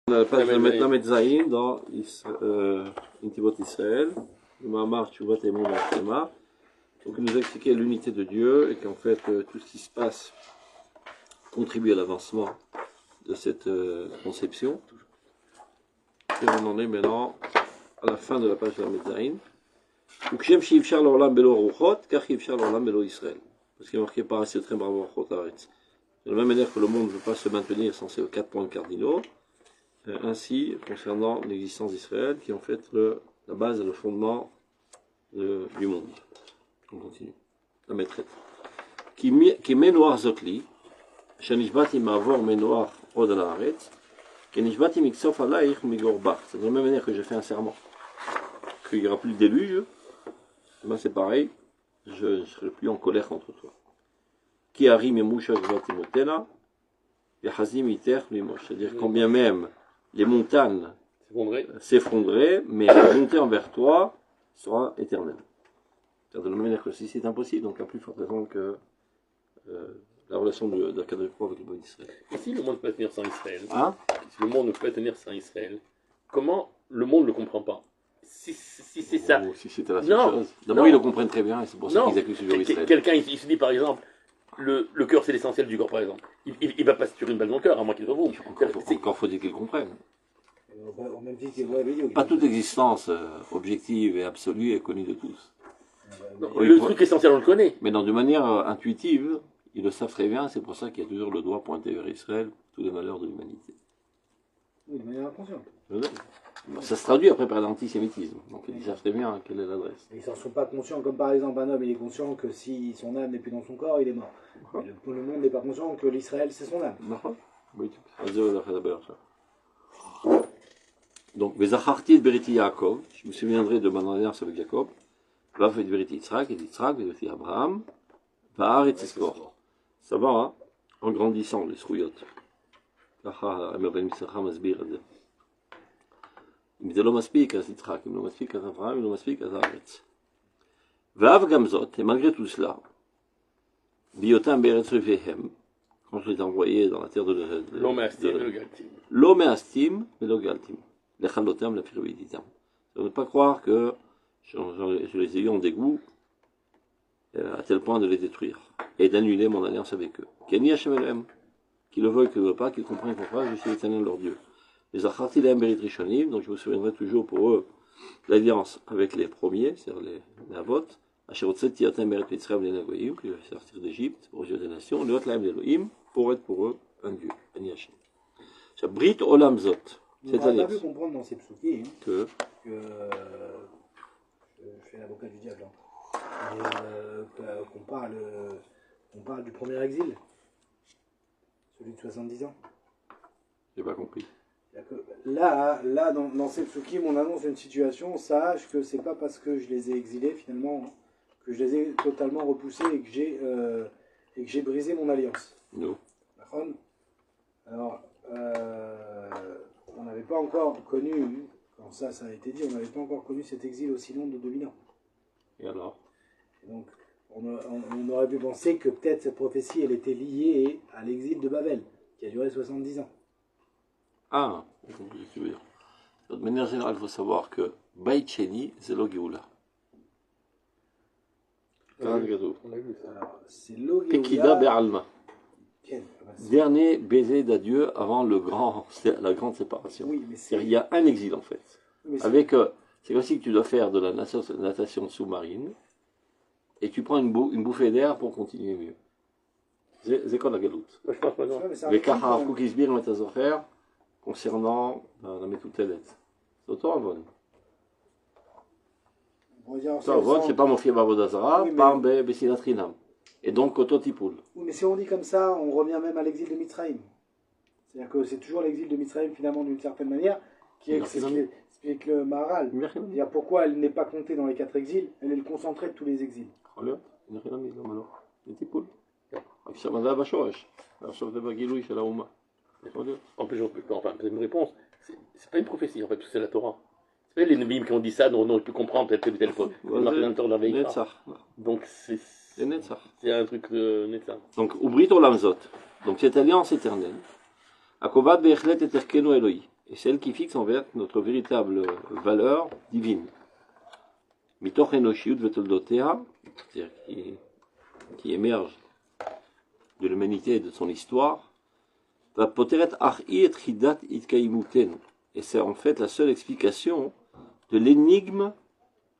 On a la page de Lamed Zayin dans Intivot Israël, le Mahamar Tchouvat et Mon Bachema. Donc il nous a expliqué l'unité de Dieu et qu'en fait tout ce qui se passe contribue à l'avancement de cette conception. Et on en est maintenant à la fin de la page de Lamed Zayin. Ukshem Shivchar l'Olam Belo Ruchot, car Shivchar l'Olam Belo Israël. Parce qu'il est marqué par Asetrem Bravo Ruchot Aretz. De la même manière que le monde ne peut pas se maintenir sans ces 4 points cardinaux, ainsi concernant l'existence d'Israël, qui est en fait la base et le fondement du monde. On continue. La maîtresse. Qui menoir zotli, shenishbati ma'avor menoir od al haaretz, qui nishbati miksof alayich migorbach. C'est de la même manière que j'ai fait un serment, qu'il n'y aura plus de déluge. Ben c'est pareil, je ne serai plus en colère contre toi. Qui arim et moucha zvatimotena, yachazim iter limosh. C'est-à-dire quand bien même les montagnes s'effondrer, mais monter envers toi sera éternel. De la même manière que si c'est impossible, donc à plus forte raison que la relation de Kadosh avec le peuple d'Israël. Et si le monde ne peut pas tenir sans Israël, si le monde ne peut pas tenir sans Israël, comment le monde ne le comprend pas? Si c'est ça. Si c'était la seule chose. D'abord, ils le comprennent très bien et c'est pour ça qu'ils accusent toujours Israël. Quelqu'un, il se dit par exemple, le cœur c'est l'essentiel du corps par exemple. Il ne va pas se tirer une balle dans le cœur, à moins qu'il soit vous. Encore faut-il qu'ils comprennent. Pas toute existence objective et absolue est connue de tous. Le truc essentiel, on le connaît. Mais de manière intuitive, ils le savent très bien, c'est pour ça qu'il y a toujours le doigt pointé vers Israël, tous les malheurs de l'humanité. Oui, de manière inconsciente. Ça se traduit après par l'antisémitisme, donc ils savent très bien quelle est l'adresse. Ils n'en sont pas conscients, comme par exemple un homme, il est conscient que si son âme n'est plus dans son corps, il est mort. Le monde n'est pas conscient que l'Israël, c'est son âme. Oui, donc, Vezacharti et Beriti Yaakov, je me souviendrai de mon alliance avec Jacob, Vav et Beriti Yitzhak, et Yitzhak, et Beriti Abraham, Vaar et Tzkor. Ça va, hein, en grandissant, les Srouyot. אם זה לא מספיק, אז יצחק, אם לא מספיק, אז אברהם, אם לא מספיק, אז הארץ. ואף גם זאת, et malgré tout cela, בהיותם בארץ אויביהם, quand je les ai envoyés dans la terre de לא מאסתים ולא גלתים, לכלותם להפיר בידיתם. Ne pas croire que je les ai eu en dégoût, à tel point de les détruire, et d'annuler mon alliance avec eux. Keni Hashem Elohim, qu'ils le veuillent, qu'ils ne le veulent pas, qu'ils comprennent qu'on fasse, je suis l'éternel leur Dieu. Les Acharti Lehem Berit Rishonim, donc je me souviendrai toujours pour eux l'alliance avec les premiers, c'est-à-dire les Avot, Asherotset Tiatem Berit Mitzrayim les Nagoyim, que je vais sortir d'Égypte aux yeux des nations, Leot Lahem l'Elohim, pour être pour eux un Dieu, un Yachem. Brit Olam Zot, cette alliance. On a pu comprendre dans ces psukim que je fais l'avocat du diable, qu'on parle du premier exil, celui de 70 ans. J'ai pas compris. Là dans ces psukim, on annonce une situation, sache que c'est pas parce que je les ai exilés finalement, que je les ai totalement repoussés et que j'ai brisé mon alliance. Non. Alors, on n'avait pas encore connu, quand ça a été dit, on n'avait pas encore connu cet exil aussi long de 2000 ans. Et alors? Et donc, on aurait pu penser que peut-être cette prophétie, elle était liée à l'exil de Babel, qui a duré 70 ans. Ah, j'ai compris ce que tu veux dire. De manière générale, il faut savoir que Beit Sheni, c'est lo Géoula. On a vu ça. Alors, c'est lo Pekida Géoula. Be'alma. Dernier baiser d'adieu avant la grande séparation. Oui, mais il y a un exil en fait. Oui, c'est aussi que tu dois faire de la natation sous-marine et tu prends une bouffée d'air pour continuer mieux. C'est quoi la galoute? Je pense pas non. Les Kahar Koukisbir Metazofer concernant la Metoutelet. C'est auto-avon. Auto-avon, c'est pas mon fier Bavodazara, pas Bessinatrinam. Et donc, Autotipoul. Oui, mais si on dit comme ça, on revient même à l'exil de Mitzrayim. C'est-à-dire que c'est toujours l'exil de Mitzrayim, finalement, d'une certaine manière, qui explique le Maharal. C'est-à-dire pourquoi elle n'est pas comptée dans les 4 exils, elle est le concentré de tous les exils. En plus, c'est une réponse. C'est pas une prophétie, en fait, c'est la Torah. C'est pas les Nevi'im qui ont dit ça, dont on peut comprendre peut-être telle fois. Donc, c'est un truc de Netzach. Donc, Ubrit Olam Zot. Donc, cette alliance éternelle. Akovat Be'echlet et Terkenu Eloi. et celle qui fixe en fait notre véritable valeur divine. Mitoch Enoshiyut Vetoldotea, c'est-à-dire qui émerge de l'humanité et de son histoire, va poteret arhi et chidat itkaimuten. Et c'est en fait la seule explication de l'énigme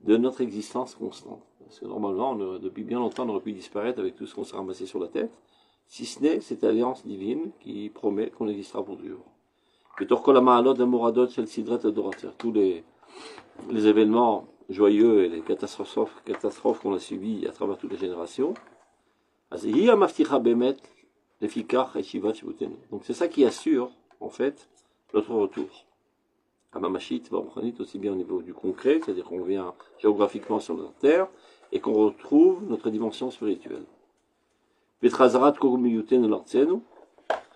de notre existence constante. Parce que normalement, depuis bien longtemps, on aurait pu disparaître avec tout ce qu'on s'est ramassé sur la tête, si ce n'est cette alliance divine qui promet qu'on existera pour toujours. Tous les événements joyeux et les catastrophes qu'on a subies à travers toutes les générations, donc c'est ça qui assure, en fait, notre retour. Amamashit, aussi bien au niveau du concret, c'est-à-dire qu'on vient géographiquement sur la terre, et qu'on retrouve notre dimension spirituelle.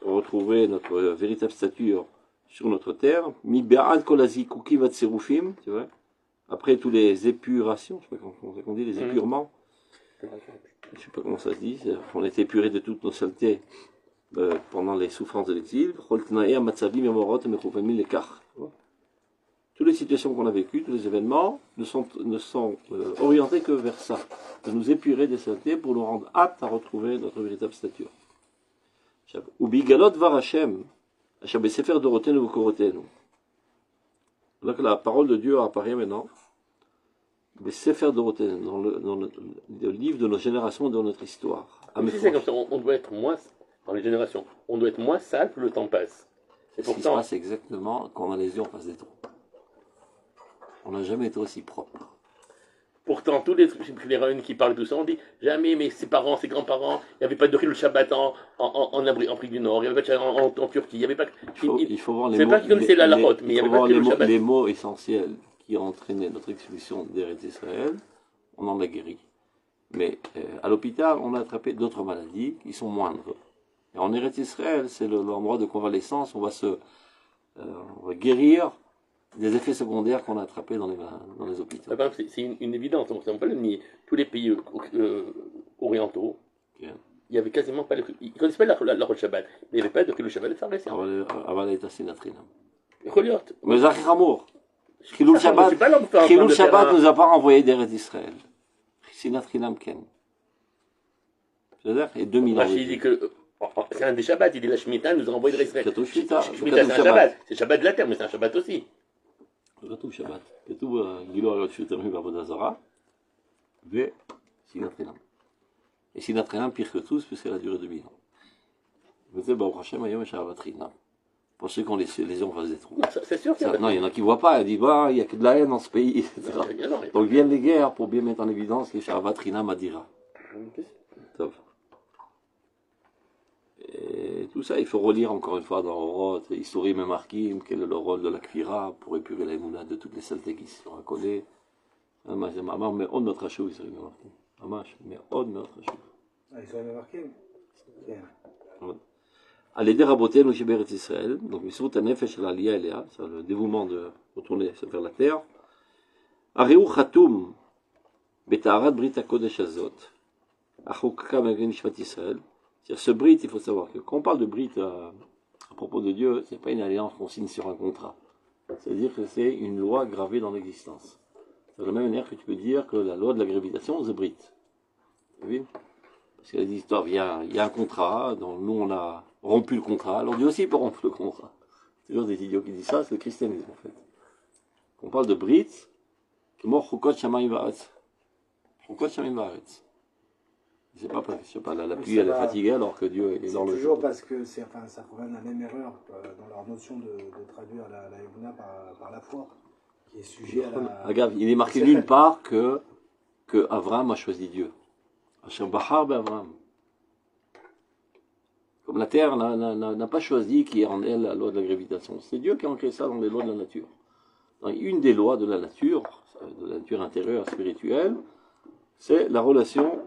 Retrouver notre véritable stature sur notre terre. Tu vois, après tous les épurations, je ne sais pas comment on dit, les épurements, je ne sais pas comment ça se dit, on est épuré de toutes nos saletés pendant les souffrances de l'exil. Toutes les situations qu'on a vécues, tous les événements ne sont orientés que vers ça, de nous épurer des saletés pour nous rendre aptes à retrouver notre véritable stature. Ubigalot var Hashem, Sefer Dorotenu Vukorotenu. Là que la parole de Dieu apparaît maintenant, Sefer Dorotenu, dans le livre de nos générations, de notre histoire. Si c'est comme ça, on doit être moins, dans les générations, on doit être moins sale plus le temps passe. C'est ce qui se passe exactement quand on a les yeux en face des trous. On n'a jamais été aussi propre. Pourtant, tous les réunions qui parlent de tout ça, on dit jamais, mais ses parents, ses grands-parents, il n'y avait pas de Khilul Shabbat en Afrique du Nord, il n'y avait pas de Shabbat en Turquie, il n'y avait pas. Il faut voir les mots. C'est pas qu'ils connaissaient la route, mais il y avait pas de Khilul Shabbat. Les mots essentiels qui ont entraîné notre expulsion d'Eretz Israël, on en a guéri. Mais à l'hôpital, on a attrapé d'autres maladies qui sont moindres. Et en Eretz Israël, c'est l'endroit de convalescence, on va guérir des effets secondaires qu'on a attrapés dans les hôpitaux. C'est une évidence, on ne peut pas le nier. Tous les pays orientaux, il n'y avait quasiment pas ils ne connaissaient pas la Rosh Shabbat, mais il n'y avait pas de Khilul Shabbat de pharmacien. Avaleta Sinatrinam. Mais Zachir Amour. Khilul Shabbat nous a pas renvoyé d'Eretz Israël. Sinatrinam Ken. C'est-à-dire, et 2000 ans. Il dit que c'est un des Shabbats, il dit la Shemitah nous a renvoyé d'Eretz Israël. Shemitah, c'est un Shabbat. C'est Shabbat de la terre, mais c'est un Shabbat aussi. כתוב שבת, כתוב גילו עריות שיותרים בעבודה זרה ושנאת חינם. Et שנאת חינם pire que tous, parce qu'elle a duré 2000 ans. וזה ברוך השם היום יש אהבת חינם. Pour ceux qui ont les yeux en face des trous. C'est sûr qu'il y a... Non, il y en a qui ne voient pas, ils disent bah, il n'y a que de la haine dans ce pays, etc. Donc viennent les guerres pour bien mettre en évidence que Shavat Rinam Adira. Top. Et tout ça, il faut relire encore une fois dans Oroth, Historim et Markim, quel est le rôle de la Kvira pour épurer la Emouna de toutes les saletés qui se sont accolées. Mais on notre rachou, Historim et Markim. Mais on notre rachou. Historim et Markim. À l'aider à botter nos Shéberet Israël, donc ils sont un effet chez l'Alia et Léa, c'est le dévouement de retourner vers la terre. Areu Khatoum, Betaharat Brit HaKodesh Azot, Achokka Magen Shvat Israël. C'est-à-dire ce Brit, il faut savoir que quand on parle de Brit à propos de Dieu, c'est pas une alliance qu'on signe sur un contrat. C'est-à-dire que c'est une loi gravée dans l'existence. C'est de la même manière que tu peux dire que la loi de la gravitation, c'est Brit. Vous voyez ? Parce qu'il y a des histoires, il y a un contrat, dont nous on a rompu le contrat, alors Dieu aussi peut rompre le contrat. C'est toujours des idiots qui disent ça, c'est le christianisme en fait. Quand on parle de Brit, c'est mort Chukot Shamayim Va'aretz. Chukot Shamayim Va'aretz. Je sais pas, la pluie elle est fatiguée alors que Dieu est dans le... C'est toujours parce que ça provient de la même erreur dans leur notion de traduire la Emouna par la foi, qui est sujet à la... Regarde, il est marqué nulle part que Abraham a choisi Dieu. Hashem Bahar Abraham. Comme la terre n'a pas choisi qui est en elle la loi de la gravitation. C'est Dieu qui a ancré ça dans les lois de la nature. Dans une des lois de la nature intérieure, spirituelle, c'est la relation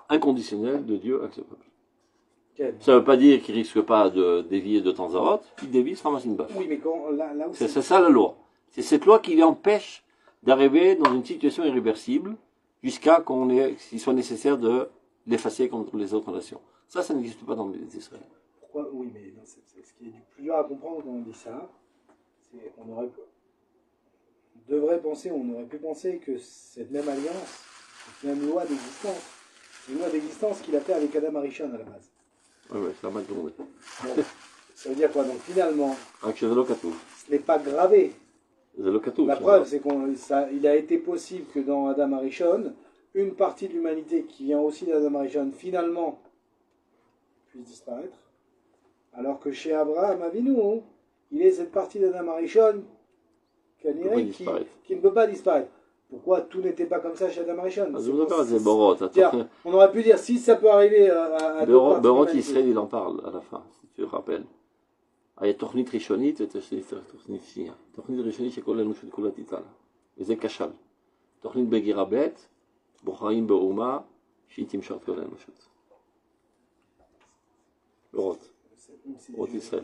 inconditionnelle de Dieu avec ce peuple. Ça ne veut pas dire qu'il ne risque pas de dévier de temps à autre. Il dévie, se ramasse une baffe. Oui, mais là où c'est ça la loi. C'est cette loi qui l'empêche d'arriver dans une situation irréversible jusqu'à qu'il soit nécessaire de l'effacer contre les autres nations. Ça n'existe pas dans les Israël. pourquoi, oui, mais non, c'est ce qui est du plus dur à comprendre quand on dit ça, c'est on aurait pu penser que cette même alliance, cette même loi d'existence, c'est une loi d'existence qu'il a fait avec Adam Arishon à la base. Oui, ça m'a tourné. Donc, ça veut dire quoi? Donc finalement, Ce n'est pas gravé. Zelo La preuve, c'est qu'il a été possible que dans Adam Arishon, une partie de l'humanité qui vient aussi d'Adam Arishon, finalement, puisse disparaître. Alors que chez Abraham Avinu, il est cette partie d'Adam Arishon qui ne peut pas disparaître. Pourquoi tout n'était pas comme ça chez Adam Arishon? On aurait pu dire, si ça peut arriver à Berot Israël, il en parle à la fin, si tu te rappelles. היה תוכנית ראשונית ותוכנית שנייה. תוכנית ראשונית שכל האנושות כולה תתעלה, וזה כשל. תוכנית בגירה ב', בוחרים באומה שהיא תמשוך את כל האנושות. לראות, לראות ישראל.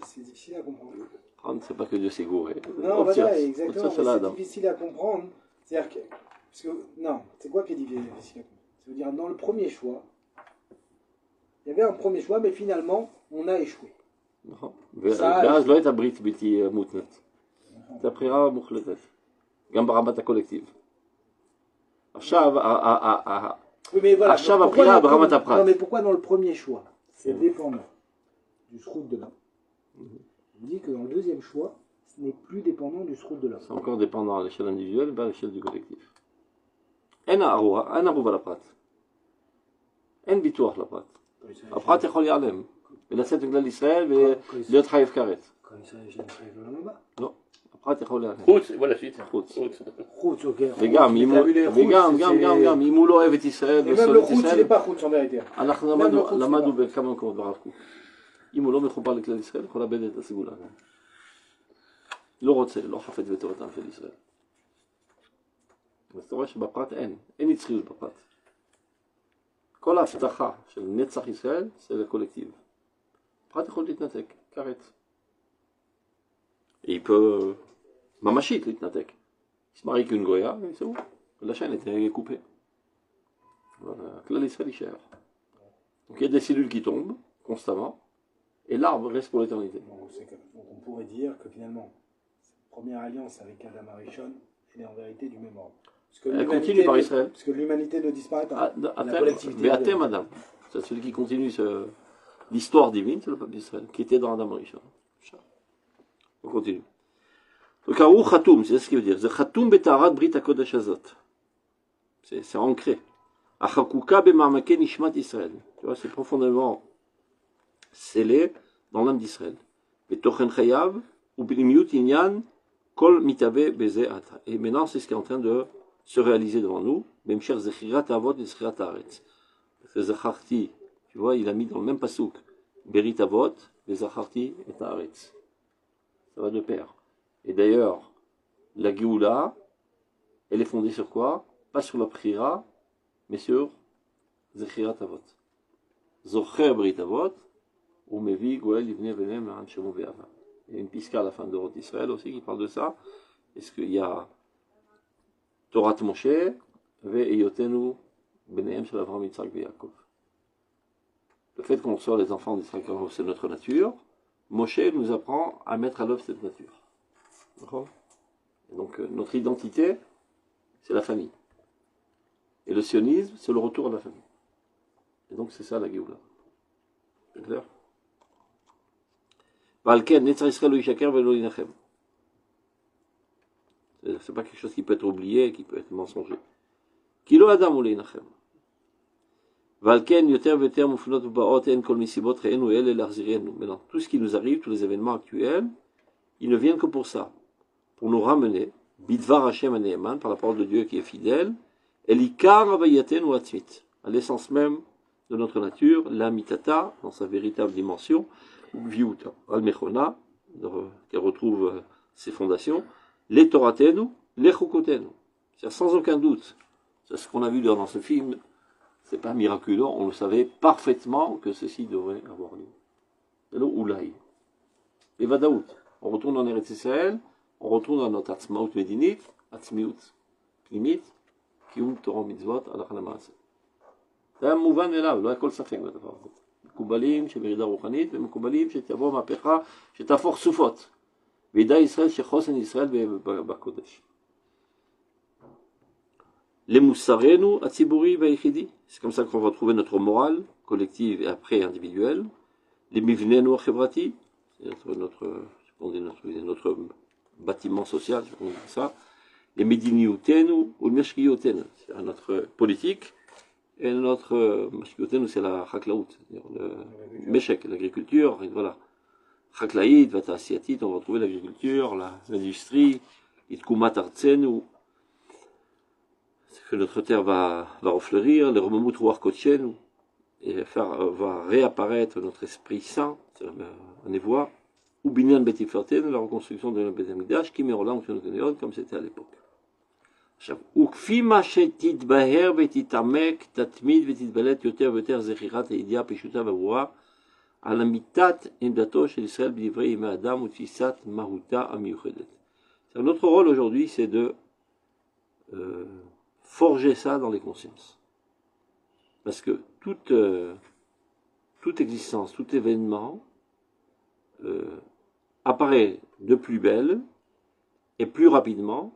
C'est pas que Dieu s'est gouré. Non, voilà, exactement, c'est difficile à comprendre. C'est-à-dire que, non, c'est quoi qui est difficile à comprendre? C'est-à-dire, dans le premier choix, il y avait un premier choix, mais finalement, on a échoué. נכון, ואז לא הייתה ברית בלתי מותנית, הייתה בחירה מוחלטת, גם ברמת הקולקטיב. עכשיו הבחירה ברמת הפרט. Non, mais pourquoi dans le premier choix, c'est dépendant du srout de l'homme? On dit que dans le deuxième choix, ce n'est plus dépendant du srout de l'homme. C'est encore dépendant à l'échelle individuelle, pas à l'échelle du collectif. אין ערובה לפרט. אין ביטוח לפרט. הפרט יכול להיעלם. ולצאת מכלל ישראל ולהיות חי הפקרת. לא, הפרט יכול להיעלם. חוץ, בוא נשית. חוץ, אוקיי. וגם, אם הוא לא אוהב את ישראל ושונא את ישראל, אנחנו למדנו בכמה מקומות ברב קוק. אם הוא לא מחובר לכלל ישראל, יכול לאבד את הסגולה. לא רוצה, לא חפץ בתורתם של ישראל. אז אתה רואה שבפרט אין נצחיות בפרט. כל ההבטחה של נצח ישראל זה לקולקטיב. הפרט יכול להתנתק, כרת. Il peut, ממשית להתנתק. Il se marie qu'une goya, et c'est bon. La chaîne était coupée. Là, l'Israël יישאר. Donc il y a des cellules qui tombent constamment, et l'arbre reste pour l'éternité. On pourrait dire que finalement, cette première alliance avec Adam Arishon, elle est en vérité du même ordre. Elle continue par Israël. Parce que l'humanité ne disparaît pas. La collectivité. Mais Atem Adam, c'est celui qui continue l'histoire divine, c'est le peuple d'Israël, qui était dans Adam Arishon. On continue. Donc Arou Khatoum, c'est ce qu'il veut dire. C'est Khatoum betarat brit hakodesh hazot. C'est ancré. Achakuka b'ma'amake nishmat Israël. Tu vois, c'est profondément scellé dans l'âme d'Israël. Betochen chayav ou b'limiut inyan kol mitabe beze ata. Et maintenant, c'est ce qui est en train de se réaliser devant nous. Même cher zechirat avot et zechirat haaretz. Parce que zacharti, tu vois, il a mis dans le même pasouk berit avot et zacharti et haaretz. Ça va de pair. Et d'ailleurs, la Géoula, elle est fondée sur quoi? Pas sur la Prira, mais sur Zechirat Avot. Zocher Brit Avot, ou Mevi Goel Yivne Venem Ma'an Shemo Ve'ava. Il y a une pisca à la fin de Roth Israël aussi qui parle de ça. Est-ce qu'il y a Torah Moshe, Ve'eyotenu Benehem Shel Avram Yitzhak Ve'Yakov. Le fait qu'on soit les enfants d'Israël, c'est notre nature. Moshe nous apprend à mettre à l'œuvre cette nature. Et donc notre identité, c'est la famille. Et le sionisme, c'est le retour à la famille. Et donc c'est ça la Géoula. C'est clair? C'est pas quelque chose qui peut être oublié, qui peut être mensonger. Kilo Adam ou Leinachem. Maintenant, tout ce qui nous arrive, tous les événements actuels, ils ne viennent que pour ça, pour nous ramener, Bidvar Hashem Aneeman, par la parole de Dieu qui est fidèle, Elikar Avayaten ou Atzmit, à l'essence même de notre nature, la mitata, dans sa véritable dimension, Viuta, Al-Mechona, qui retrouve ses fondations, les Toratenu, les Chukotenu. C'est sans aucun doute, c'est ce qu'on a vu dans ce film. C'est pas miraculeux, on le savait parfaitement que ceci devrait avoir lieu. C'est le Oulaï. Et Vadaout. On retourne en Eretz Israël, on retourne dans notre Atzmaout Medinit, Atzmiut Pnimit, Kiyum Torah Mitzvot, Alach Lamaase. C'est un mouvement là, là, Kol Safek, מקובלים שברידה רוחנית, ומקובלים שתבוא מהפכה, שתהפוך סופות. וידע ישראל שחוסן ישראל בקודש. למוסרנו הציבורי והיחידי, c'est comme ça qu'on va trouver notre morale collective et après individuelle, les מבננו החברתי, c'est notre bâtiment social, je pense ça, les מדיניות ולמשקיעותנו, c'est notre politique, et notre משקיעותנו c'est la חקלאות, c'est-à-dire le משק, l'agriculture, et voilà. חקלאית והתעשייתית, on va trouver l'agriculture, l'industrie, התקומת ארצנו, que notre terre va refleurir, les rememut ruach kodshenu, et va réapparaître notre esprit saint, on les voit, ou binyan betiflaten, la reconstruction de notre Betamikdash, qui met au lang comme c'était à l'époque. וכפי מה שתתבהר ותתעמק, תתמיד ותתבלט יותר ויותר זכירת הידיעה הפשוטה והברורה, על אמיתת עמדתו של ישראל בדברי ימי אדם ותפיסת מהותה המיוחדת. Notre rôle aujourd'hui, c'est de forger ça dans les consciences. Parce que toute existence, tout événement apparaît de plus belle et plus rapidement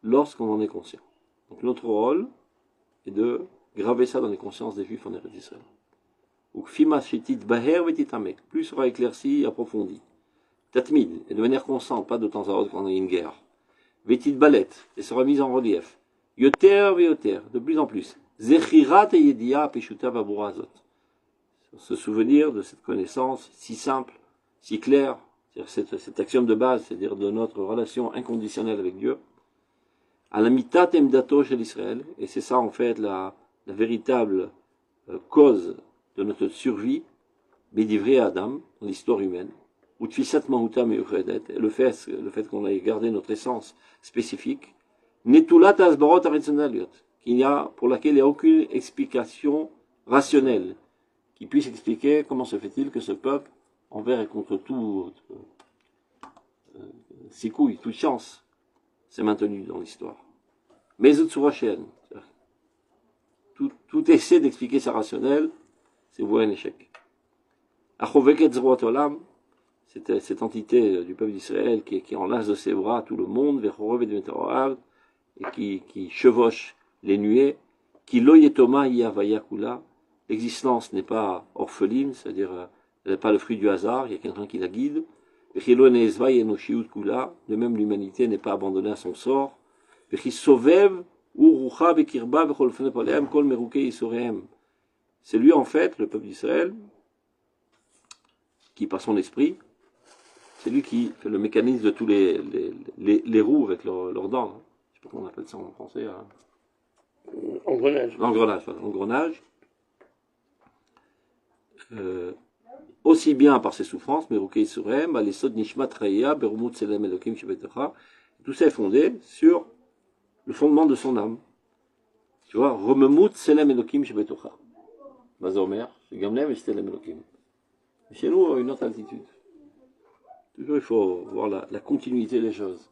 lorsqu'on en est conscient. Donc notre rôle est de graver ça dans les consciences des Juifs en Eretz Israël. Plus sera éclairci et approfondi. Tatmid, et de manière constante, pas de temps à autre quand on a une guerre. Vetit balet, et sera mise en relief. Yoter veyoter, de plus en plus. Zechirat et yedia peshuta vaburazot. Se souvenir de cette connaissance si simple, si claire, c'est-à-dire cet axiome de base, c'est-à-dire de notre relation inconditionnelle avec Dieu. À la mitat emdato chez l'Israël, et c'est ça en fait la véritable cause de notre survie, Bédivré Adam, dans l'histoire humaine, ou Tfisat Mahuta Meuchedet, le fait qu'on ait gardé notre essence spécifique, Netulat Asbarot Aritzonaliot, pour laquelle il n'y a aucune explication rationnelle qui puisse expliquer comment se fait-il que ce peuple, envers et contre tout sikouille, toute chance, s'est maintenu dans l'histoire. Mais tout essai d'expliquer ça rationnel, c'est voué un échec. Achoveket Zroat Olam, cette entité du peuple d'Israël qui enlace de ses bras tout le monde, et qui chevauche les nuées, qui loyetoma yavayakula, l'existence n'est pas orpheline, c'est-à-dire elle n'est pas le fruit du hasard, il y a quelqu'un qui la guide, de même l'humanité n'est pas abandonnée à son sort, c'est lui en fait, le peuple d'Israël, qui par son esprit, c'est lui qui fait le mécanisme de tous les roues avec leurs dents. Je sais pas comment on appelle ça en français. Engrenage. L'engrenage. Aussi bien par ses souffrances, Merukei Surem, Alesod Nishmat Raya, Berumut Selem Elokim Shebetacha. Tout ça est fondé sur le fondement de son âme. Tu vois, Romemut Selem Elokim Shebetacha. Mazomer, Gamlem et Selem Elokim. Chez nous, à une autre altitude. Toujours, il faut voir la continuité des choses.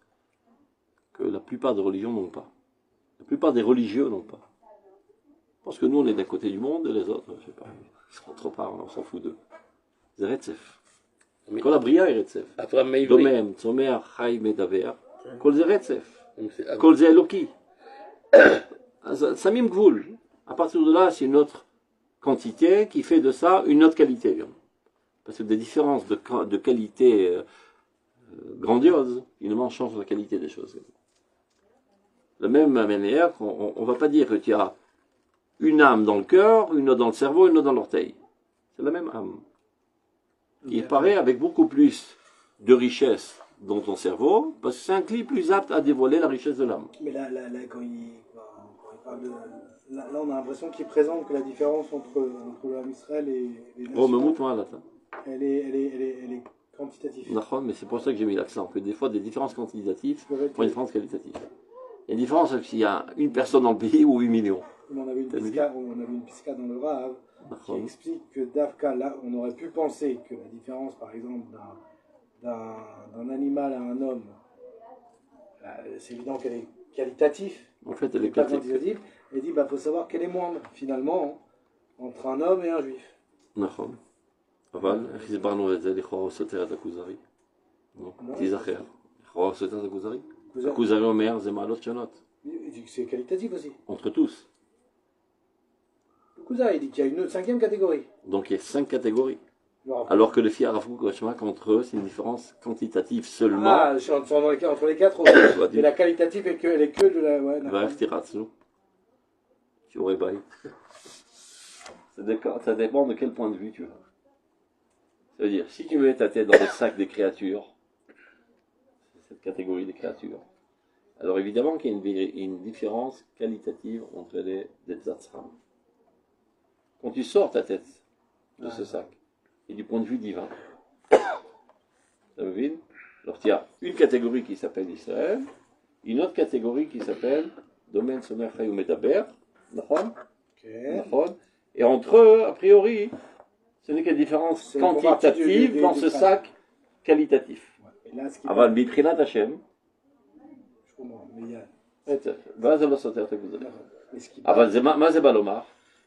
Que la plupart des religions n'ont pas. La plupart des religieux n'ont pas. Parce que nous, on est d'un côté du monde et les autres, je sais pas, ils sont trop part, on s'en fout d'eux. C'est Retsef. Kol Abria est Retsef. Domem, Tzomer, Chai, Medaver. Kol ze Retsef. Kol ze Eloki. Samim Gvul. À partir de là, c'est une autre quantité qui fait de ça une autre qualité. Parce que des différences de qualité grandioses, finalement, changent la qualité des choses. De la même manière, on ne va pas dire que tu as une âme dans le cœur, une autre dans le cerveau, une autre dans l'orteil. C'est la même âme. Qui paraît avec beaucoup plus de richesse dans ton cerveau, parce que c'est un cli plus apte à dévoiler la richesse de l'âme. Mais là quand il parle de... Là, on a l'impression qu'il présente que la différence entre l'âme Israël et les nations, elle est quantitative. Mais c'est pour ça que j'ai mis l'accent, que des fois des différences quantitatives font une différence qualitative. Il y a une différence s'il y a une personne dans le pays ou 8 millions. On avait une pisca dans le Rav qui explique que Davka, là, on aurait pu penser que la différence, par exemple, d'un animal à un homme, c'est évident qu'elle est qualitative. En fait, elle est quantitative. Elle dit, faut savoir qu'elle est moindre, finalement, entre un homme et un juif. נכון. אבל איך הסברנו את זה? לכאורה הוא סותר את הכוזרי. תיזכר. לכאורה הוא סותר את הכוזרי. הכוזרי אומר, זה מעלות שונות. C'est qualitatif aussi. Entre tous. Le Kuzari dit qu'il y a une cinquième catégorie. Donc il y a 5 catégories. Alors que le Fi Rav Kook Vachmak, entre eux, c'est une différence quantitative seulement. Ah, entre les quatre autres. Et la qualitative, elle est que de la... Ouais, Bref, tiratsu. Tu aurais bail. Ça dépend de quel point de vue tu veux. Ça veut dire, si tu mets ta tête dans le sac des créatures, cette catégorie des créatures, alors évidemment qu'il y a une différence qualitative entre les Tzatzaram. Quand tu sors ta tête de ce sac, et du point de vue divin, ça me vide. Alors il y a une catégorie qui s'appelle Israël, une autre catégorie qui s'appelle Domaine Somer Chayou Medaber, et entre eux, a priori, ce n'est qu'une différence quantitative dans ce sac qualitatif. Aval Biprinat Hashem. Je comprends, mais il y a...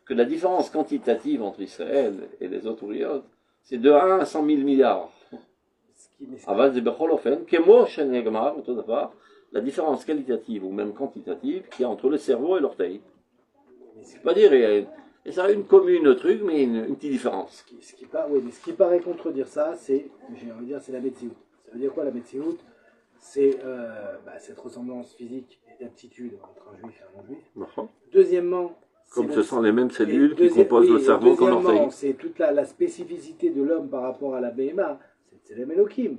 Que la différence quantitative entre Israël et les autres ouriot, c'est de 1 à 100 000 milliards. La différence qualitative ou même quantitative qu'il y a entre le cerveau et l'orteil. C'est pas dire, et ça a une commune truc, mais une petite différence. Ce qui paraît contredire ça, c'est, j'ai envie de dire, c'est la Metsiout. Ça veut dire quoi la Metsiout? C'est cette ressemblance physique et d'aptitude entre un juif et un non-juif. Deuxièmement, comme ce sont les mêmes cellules qui composent le cerveau qu'on l'orteil. C'est toute la spécificité de l'homme par rapport à la BMA, c'est les Melokim.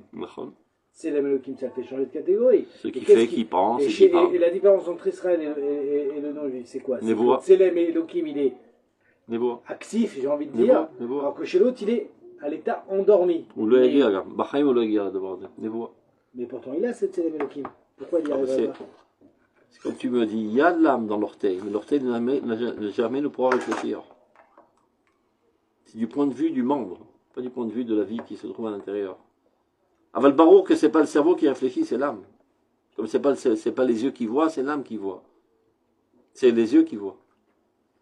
C'est les Melokim, ça fait changer de catégorie. Ce qui fait qu'il pense et qu'il parle. Et la différence entre Israël et le non-juif, c'est quoi? C'est les Melokim, il est actif, j'ai envie de dire, alors que chez l'autre, il est à l'état endormi. Mais pourtant, il a cette Tselem Elohim. Pourquoi il y arrive pas? C'est comme tu me dis, il y a de l'âme dans l'orteil, mais l'orteil n'a jamais le pouvoir réfléchir. C'est du point de vue du membre, pas du point de vue de la vie qui se trouve à l'intérieur. Aval Barour, que c'est pas le cerveau qui réfléchit, c'est l'âme. Comme c'est pas les yeux qui voient, c'est l'âme qui voit. C'est les yeux qui voient.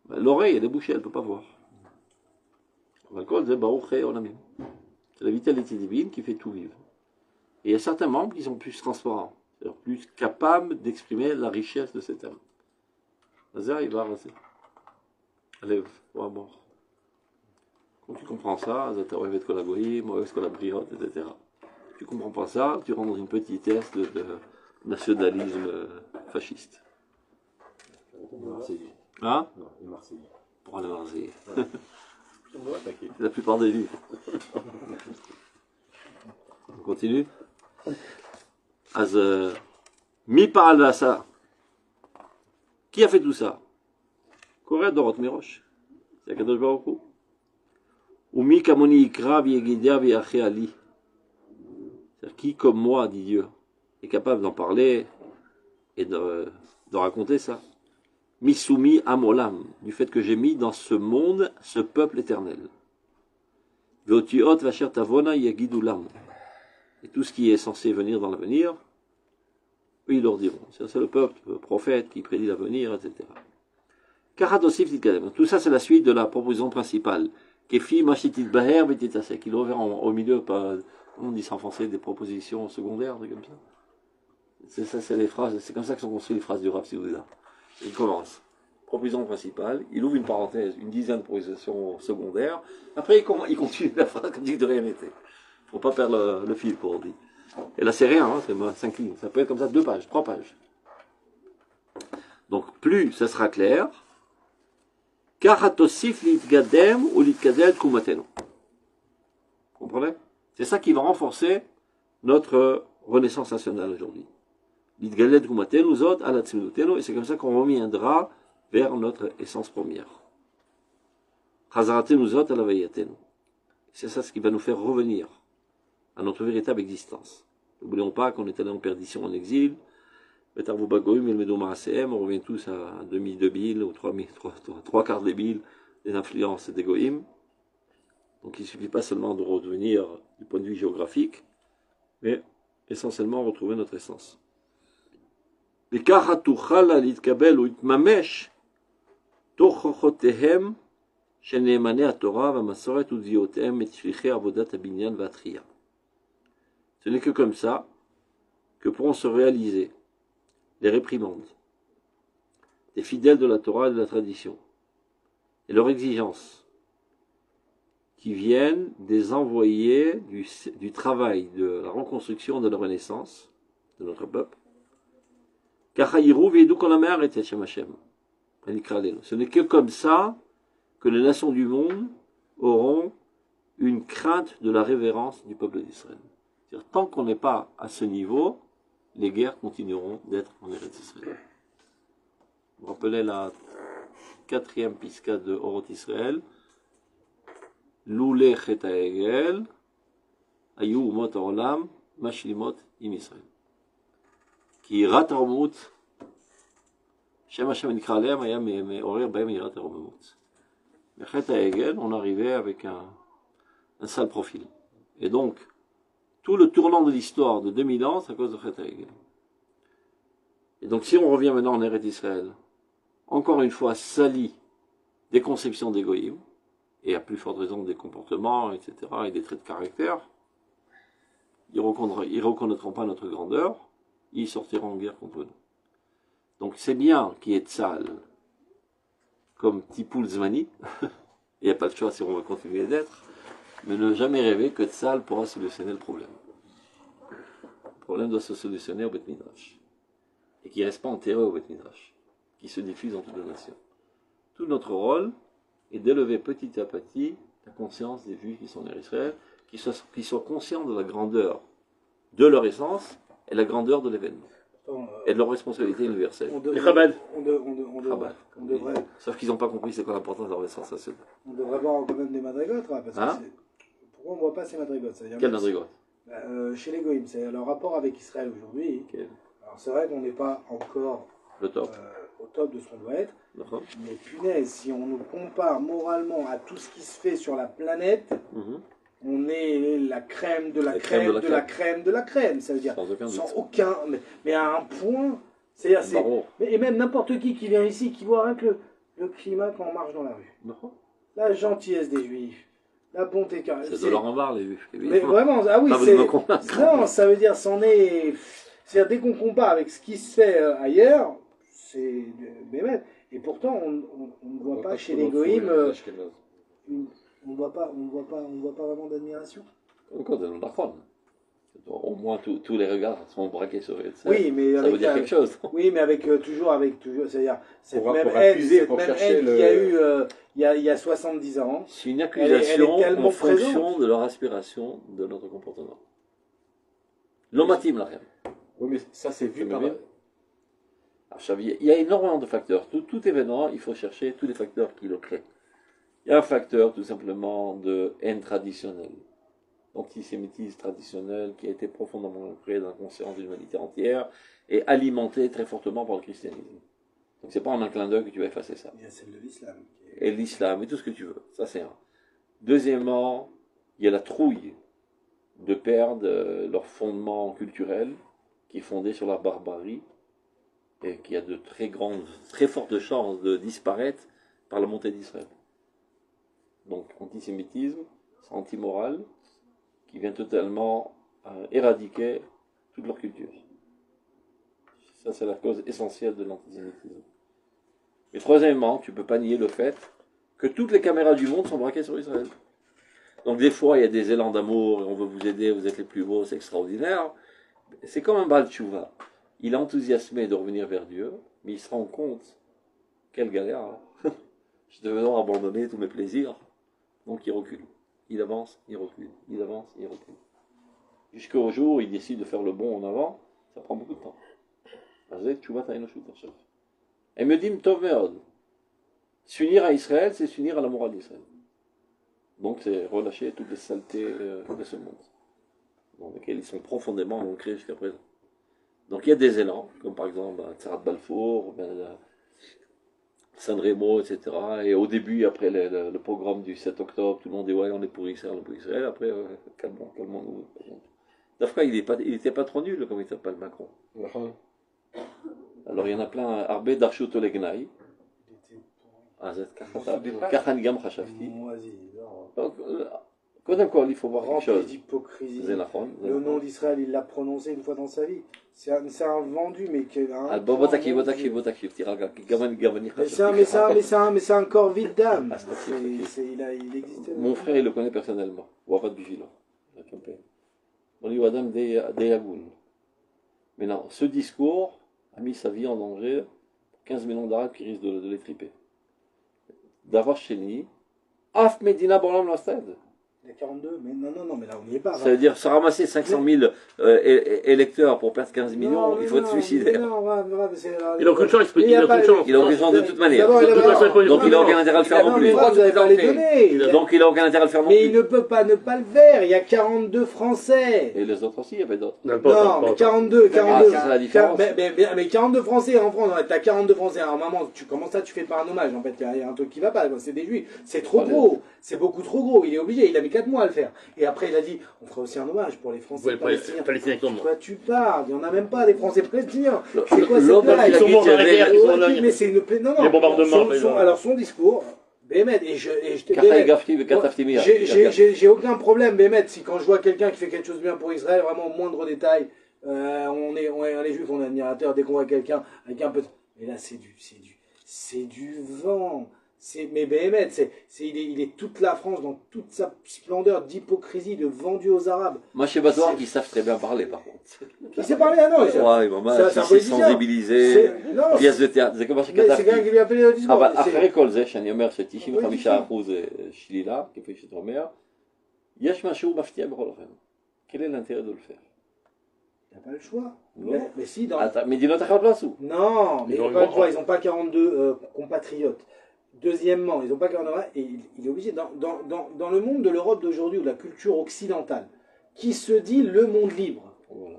L'oreille, elle est bouchée, elle ne peut pas voir. C'est la vitalité divine qui fait tout vivre. Et il y a certains membres qui sont plus transparents, c'est-à-dire plus capables d'exprimer la richesse de cet âme. Nazar, il va raser. Allez, on va mort. Quand tu comprends ça, etc. Tu comprends pas ça, tu rentres dans une petitesse de nationalisme fasciste. Hein? Non, les Marseillais. Pour aller Marseillais. La plupart des livres. On continue. Mi parle à ça. Qui a fait tout ça? Corée Dorot Mirosh. C'est Kadosh Baruch Hu. Ou mi kamoni ikra v'yegidia v'yaché ali. C'est-à-dire qui, comme moi, dit Dieu, est capable d'en parler et de raconter ça. Misumi amolam, du fait que j'ai mis dans ce monde ce peuple éternel. Veotiot vacher tavona yagidulam. Et tout ce qui est censé venir dans l'avenir, eux ils leur diront. C'est le peuple, le prophète qui prédit l'avenir, etc. Tout ça c'est la suite de la proposition principale. Kefi machitit baher vetitasek. Il ouvert au milieu, pas, on dit ça en français, des propositions secondaires, c'est comme ça. C'est ça, c'est les phrases, c'est comme ça que sont construites les phrases du Rav Siouda. Il commence. Proposition principale, il ouvre une parenthèse, une dizaine de propositions secondaires. Après, il continue la phrase comme si de rien n'était. Il ne faut pas perdre le fil, pour dire. Et là, c'est rien, hein, c'est 5 lignes. Ça peut être comme ça, 2 pages, 3 pages. Donc, plus ça sera clair, karatosif litgadem ou litkadel kumateno. Vous comprenez? C'est ça qui va renforcer notre renaissance nationale aujourd'hui. Litgadel kumatenu zot ala tzminutenu, et c'est comme ça qu'on reviendra vers notre essence première. Chazaratenu zot ala vayatenu. C'est ça ce qui va nous faire revenir à notre véritable existence. N'oublions pas qu'on est allé en perdition en exil. On revient tous à demi de bille ou 3 quarts des billes des influences des goïm. Donc il ne suffit pas seulement de revenir du point de vue géographique, mais essentiellement retrouver notre essence. שנאמני התורה והמסורת ודביעותיהם את שליחי עבודת הבניין והתחייה. Ce n'est que comme ça que pourront se réaliser les réprimandes des fidèles de la Torah et de la tradition, et leurs exigences qui viennent des envoyés du travail de la reconstruction de la Renaissance de notre peuple. Ce n'est que comme ça que les nations du monde auront une crainte de la révérence du peuple d'Israël. Tant qu'on n'est pas à ce niveau, les guerres continueront d'être en Eretz Israël. Vous vous rappelez la 4e pisca de Orot Israël, Loulé Chet HaEgel, Ayu Umot HaOlam, Mashlimot Im Israël. Qui ratarmut, Shem Hashem Nikra Aleim, Aya Me'orer Bahem Yirat HaRomamut. Mais Chet HaEgel, on arrivait avec un sale profil. Et donc, tout le tournant de l'histoire de 2000 ans, c'est à cause de Chet HaEgel. Et donc, si on revient maintenant en Eretz Israël, encore une fois sali des conceptions d'égoïsme, et à plus forte raison des comportements, etc., et des traits de caractère, ils ne reconnaîtront pas notre grandeur, ils sortiront en guerre contre nous. Donc c'est bien qu'il y ait Tzahal comme Tipoul Zmani, il n'y a pas de choix si on veut continuer d'être, mais ne jamais rêver que Tzahal pourra solutionner le problème. Le problème doit se solutionner au Beth Midrash, et qui ne reste pas enterré au Beth Midrash, qui se diffuse dans toute la nation. Tout notre rôle est d'élever petit à petit la conscience des Juifs qui sont en Israël, qui soient conscients de la grandeur de leur essence et la grandeur de l'événement. Et de leur responsabilité universelle. On devrait... Sauf qu'ils n'ont pas compris c'est quoi l'importance de leur essence nationale. On devrait voir quand même des madrigotes, parce que pourquoi on ne voit pas ces madrigotes? Quel madrigote? Chez les Goïms, c'est leur rapport avec Israël aujourd'hui. Okay. Alors c'est vrai qu'on n'est pas encore le top. Au top de ce qu'on doit être, mais punaise, si on nous compare moralement à tout ce qui se fait sur la planète, on est la crème de la crème de la crème de la crème, ça veut dire sans aucun, mais à un point, c'est-à-dire et même n'importe qui vient ici, qui voit rien que le climat quand on marche dans la rue, la gentillesse des Juifs, la bonté caractéristique. C'est de leur en barre les Juifs. Mais vraiment, ah oui, c'est non, ça veut dire c'est-à-dire dès qu'on compare avec ce qui se fait ailleurs, c'est bémet. Et pourtant, on ne voit pas chez les Goïms, on ne voit pas vraiment d'admiration. Encore de l'Achron. Au moins tous les regards sont braqués sur elle. Oui, mais ça veut dire quelque chose. Oui, mais avec toujours, c'est-à-dire cette même haine qu'il y a eu il y a 70 ans. C'est une accusation en fonction de leur aspiration, de notre comportement. L'homatim la reine. Oui, mais ça c'est vu par... Il y a énormément de facteurs. Tout événement, il faut chercher tous les facteurs qui le créent. Il y a un facteur tout simplement de haine traditionnelle, d'antisémitisme traditionnel qui a été profondément ancré dans la conscience de l'humanité entière et alimenté très fortement par le christianisme. Donc c'est pas en un clin d'œil que tu vas effacer ça. Il y a celle de l'islam. Et l'islam, et tout ce que tu veux. Ça c'est un. Deuxièmement, il y a la trouille de perdre leur fondement culturel qui est fondé sur la barbarie et qui a de très fortes chances de disparaître par la montée d'Israël. Donc, antisémitisme, c'est anti-moral, qui vient totalement éradiquer toute leur culture. Ça, c'est la cause essentielle de l'antisémitisme. Et troisièmement, tu ne peux pas nier le fait que toutes les caméras du monde sont braquées sur Israël. Donc, des fois, il y a des élans d'amour, et on veut vous aider, vous êtes les plus beaux, c'est extraordinaire. C'est comme un Baal Tchouva. Il est enthousiasmé de revenir vers Dieu, mais il se rend compte, quelle galère, hein. Je devais donc abandonner tous mes plaisirs. Donc il recule. Il avance, il recule. Il avance, il recule. Jusqu'au jour où il décide de faire le bond en avant, ça prend beaucoup de temps. Et me dit, Tov Meod, s'unir à Israël, c'est s'unir à la morale d'Israël. Donc c'est relâcher toutes les saletés de ce monde, dans lesquelles ils sont profondément ancrés jusqu'à présent. Donc il y a des élans, comme par exemple Tzarat Balfour, San Remo, etc. Et au début, après le pogrom du 7 octobre, tout le monde dit ouais, on est pour Israël, on est pour Israël. Après, calmons-nous. D'Afrique, il n'était pas trop nul, comme il s'appelle Macron. Alors il y en a plein, Arbé Darchut Olegnaï. אז ככה אני גם חשבתי. Vas-y, קודם כל, il faut voir quelque rempli chose. d'hypocrisie. זה נכון. Le nom d'Israël, il l'a prononcé une fois dans sa vie. C'est un vendu, mais בוא תקשיב, תירגע, כי גם אני חשבתי ככה. mais c'est un corps vide d'âme. Ah, c'est Il existe. Mon frère, il le connaît personnellement. הוא עבד בשבילו. On dit Adam די הגון. Maintenant, ce discours a mis sa vie en danger pour 15 millions d'Arabes qui risquent de les triper. D'avoir chéni, Af Medina Borlam Lasted. Il y a 42, mais non, mais là on n'y est pas. Ça veut dire se ramasser 500 000 électeurs pour perdre 15 millions, il faut être suicidaire. Il n'a aucune chance. Il n'a aucune chance. Il n'a aucune chance de toute manière. De toute façon, Donc il n'a aucun intérêt à le faire non plus. Donc il n'a aucun intérêt à le faire non Mais il plus. ne peut pas ne pas le faire. Il y a 42 Français. Et les autres aussi, il y avait d'autres. Non, mais 42. Ah, c'est ça la différence. Mais 42 Français en France, t'as 42 Français. Alors maman, comment ça tu fais pas un hommage? En fait, il y a un truc qui va pas. C'est des juifs. C'est trop gros. C'est beaucoup trop gros. Il est obligé. Il a mis 4 mois à le faire. Et après, il a dit, on fera aussi un hommage pour les Français palestiniens. Toi, tu parles. Il n'y en a même pas des Français palestiniens. C'est quoi cette blague? Ils sont morts dans la guerre. Mais c'est une plaie. Non, les bombardements. Alors son discours. Bémet, et je te j'ai aucun problème, Bémet, si quand je vois quelqu'un qui fait quelque chose de bien pour Israël, vraiment au moindre détail, les juifs, on est admirateurs dès qu'on voit quelqu'un avec un peu de... Mais là, c'est du vent. Mais Bémet, il est toute la France dans toute sa splendeur d'hypocrisie, de vendu aux Arabes. Moi, chez Bazoar, qui savent très bien parler, par contre. Qui sait parler? Ah non, ouais, maman, c'est sensibilisé, pièce de théâtre, זה כמו שכתבתי. c'est quelqu'un qui lui a appelé le discours. אבל אחרי כל זה, שאני אומר ש-95% שלילה, כפי שאתה אומר, יש משהו מפתיע בכל אופן. quel est l'intérêt de le faire? Il n'y a pas le choix. Non. Mais si, dans... מדינות אחרות לא עשו. Non, mais encore une fois, ils n'ont pas 42 compatriotes. Deuxièmement, ils n'ont pas 42, et il est obligé, dans le monde de l'Europe d'aujourd'hui, ou de la culture occidentale, qui se dit le monde libre, Voilà.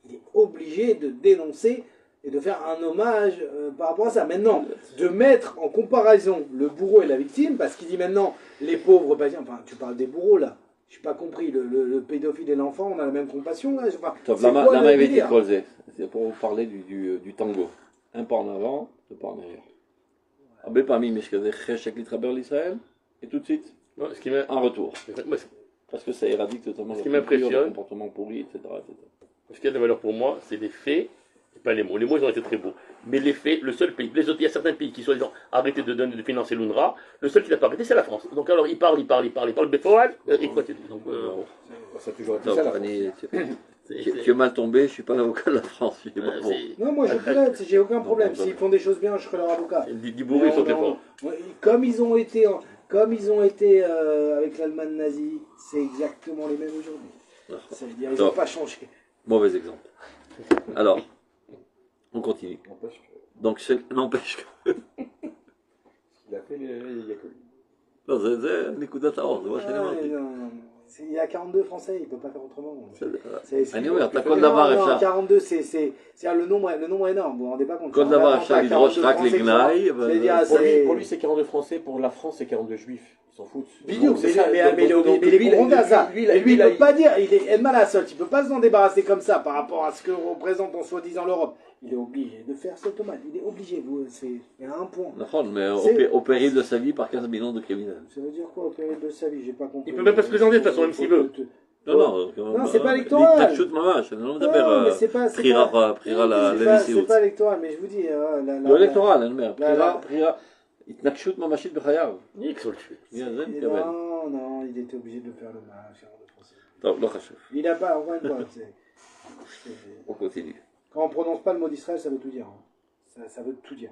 il est obligé de dénoncer et de faire un hommage par rapport à ça. Maintenant, de mettre en comparaison le bourreau et la victime, parce qu'il dit maintenant, les pauvres patients, enfin, tu parles des bourreaux là, je n'ai pas compris, le pédophile et l'enfant, on a la même compassion là, enfin, c'est pour vous parler du tango. Un pas en avant, deux pas en arrière. הרבה פעמים יש כזה חשק להתחבר לישראל, et tout de suite, un retour. Parce que ça éradique totalement le comportement pourri, etc. Ce qui a de valeur pour moi, c'est les faits, et pas les mots. Les mots, ils ont été très beaux. Mais les faits, le seul pays, les autres, il y a certains pays qui, soi-disant, arrêté de financer l'UNRWA, le seul qui n'a pas arrêté, c'est la France. Donc alors, il parle, béfoal, et quoi tu dis. Donc, ça a toujours été ça, la France. Tu es mal tombé, je ne suis pas l'avocat de la France. Non, moi je plaide, j'ai aucun problème. S'ils font des choses bien, je serai leur avocat. Du bourré, ils sont forts. Comme ils ont été avec l'Allemagne nazie, c'est exactement les mêmes aujourd'hui. Ça veut dire ils n'ont pas changé. Mauvais exemple. Alors, on continue. Donc, n'empêche que... Il a fait les Yacolis. Non, c'est נקודת האור, זה מה שאני אמרתי. Il y a 42 Français, il ne peut pas faire autrement. אני אומר, אתה כל דבר אפשר. 42, c'est le nombre est énorme, vous vous rendez pas compte. כל דבר אפשר לדרוש רק לגנאי. Pour lui, c'est 42 Français, pour la France, c'est 42 Juifs. Ils s'en foutent. Mais il est confronté à ça. Lui, il ne peut pas dire, il est mal à sol, il ne peut pas s'en débarrasser comme ça par rapport à ce que représente en soi-disant l'Europe. Il est obligé de faire cet hommage. Il est obligé, il y a un point. Mais au péril de sa vie par 15 millions de criminels. Ça veut dire quoi au péril de sa vie? J'ai pas compris. Il peut même pas se présenter de toute façon, même s'il veut. Non, c'est pas électoral. Non, c'est pas électoral, mais je vous dis... לא électoral, אני אומר, בחירה, התנגשות ממשית בחייו. Non, il était obligé de le faire l'hommage. טוב, לא חשוב. Il n'a pas, encore une fois, On continue. Quand on prononce pas le mot d'Israël, ça veut tout dire. Ça veut tout dire.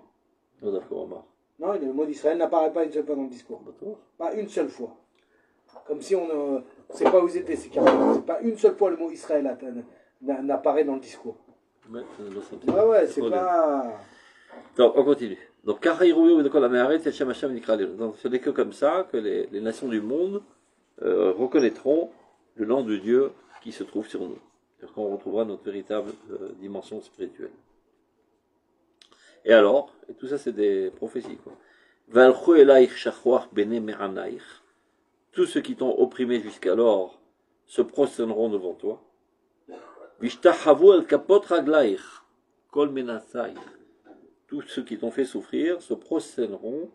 Non, d'accord, non, le mot d'Israël n'apparaît pas une seule fois dans le discours. Pas une seule fois. Comme si on ne sait pas où ils étaient, c'est pas une seule fois le mot Israël n'apparaît dans le discours. Ouais, c'est pas... Donc, on continue. Donc, donc ce n'est que comme ça que les nations du monde reconnaîtront le nom de Dieu qui se trouve sur nous. C'est-à-dire qu'on retrouvera notre véritable dimension spirituelle. Et alors, et tout ça c'est des prophéties, quoi. Tous ceux qui t'ont opprimé jusqu'alors se prosterneront devant toi. Tous ceux qui t'ont fait souffrir se prosterneront